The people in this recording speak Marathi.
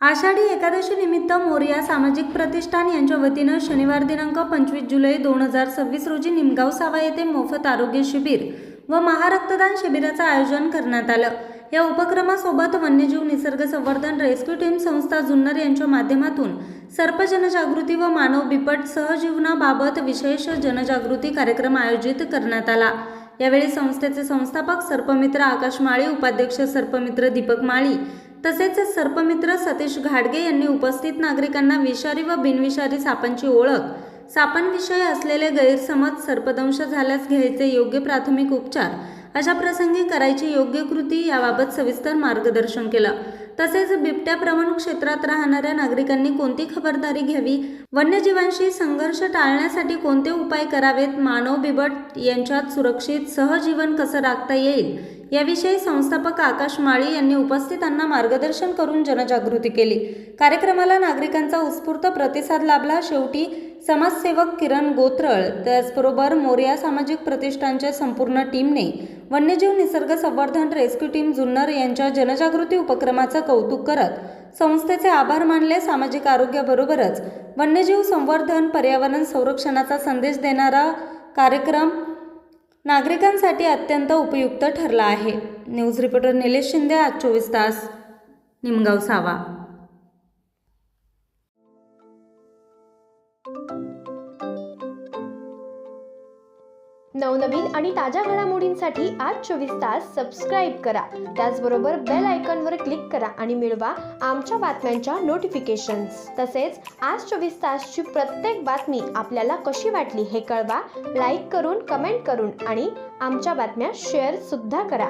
आषाढी एकादशी निमित्त मोरया सामाजिक प्रतिष्ठान यांच्या वतीनं शनिवार दिनांक 25 जुलै 2026 रोजी निमगाव सावा येथे मोफत आरोग्य शिबिर व महारक्तदान शिबिराचं आयोजन करण्यात आलं। या उपक्रमासोबत वन्यजीव निसर्ग संवर्धन रेस्क्यू टीम संस्था जुन्नर यांच्या माध्यमातून सर्प जनजागृती व मानव बिबट सहजीवनाबाबत विशेष जनजागृती कार्यक्रम आयोजित करण्यात आला। यावेळी संस्थेचे संस्थापक सर्पमित्र आकाश माळी, उपाध्यक्ष सर्पमित्र दीपक माळी तसेच सर्पमित्र सतीश घाडगे यांनी उपस्थित नागरिकांना विषारी व बिनविषारी सापांची ओळख, सापांविषयी असलेले गैरसमज, सर्पदंश झाल्यास घ्यायचे योग्य प्राथमिक उपचार, अशा प्रसंगी करायची योग्य कृती याबाबत सविस्तर मार्गदर्शन केलं। तसेच बिबट्या प्रवण क्षेत्रात राहणाऱ्या नागरिकांनी कोणती खबरदारी घ्यावी, वन्यजीवांशी संघर्ष टाळण्यासाठी कोणते उपाय करावेत, मानव बिबट यांच्यात सुरक्षित सहजीवन कसं राखता येईल याविषयी संस्थापक आकाश माळी यांनी उपस्थितांना मार्गदर्शन करून जनजागृती केली। कार्यक्रमाला नागरिकांचा उत्स्फूर्त प्रतिसाद लाभला। शेवटी समाजसेवक किरण गोत्रळ त्याचबरोबर मोरया सामाजिक प्रतिष्ठानच्या संपूर्ण टीमने वन्यजीव निसर्ग संवर्धन रेस्क्यू टीम जुन्नर यांच्या जनजागृती उपक्रमाचं कौतुक करत संस्थेचे आभार मानले। सामाजिक आरोग्याबरोबरच वन्यजीव संवर्धन, पर्यावरण संरक्षणाचा संदेश देणारा कार्यक्रम नागरिकांसाठी अत्यंत उपयुक्त ठरला आहे। न्यूज रिपोर्टर निलेश शिंदे, आज 24 तास, निमगाव सावा। नवनवीन आणि ताज्या घडामोडींसाठी आज 24 तास सबस्क्राईब करा। त्याचबरोबर बेल आयकॉनवर क्लिक करा आणि मिळवा आमच्या बातम्यांच्या नोटिफिकेशन्स। तसेच आज 24 तासची प्रत्येक बातमी आपल्याला कशी वाटली हे कळवा, लाईक करून, कमेंट करून आणि आमच्या बातम्या शेअर सुद्धा करा।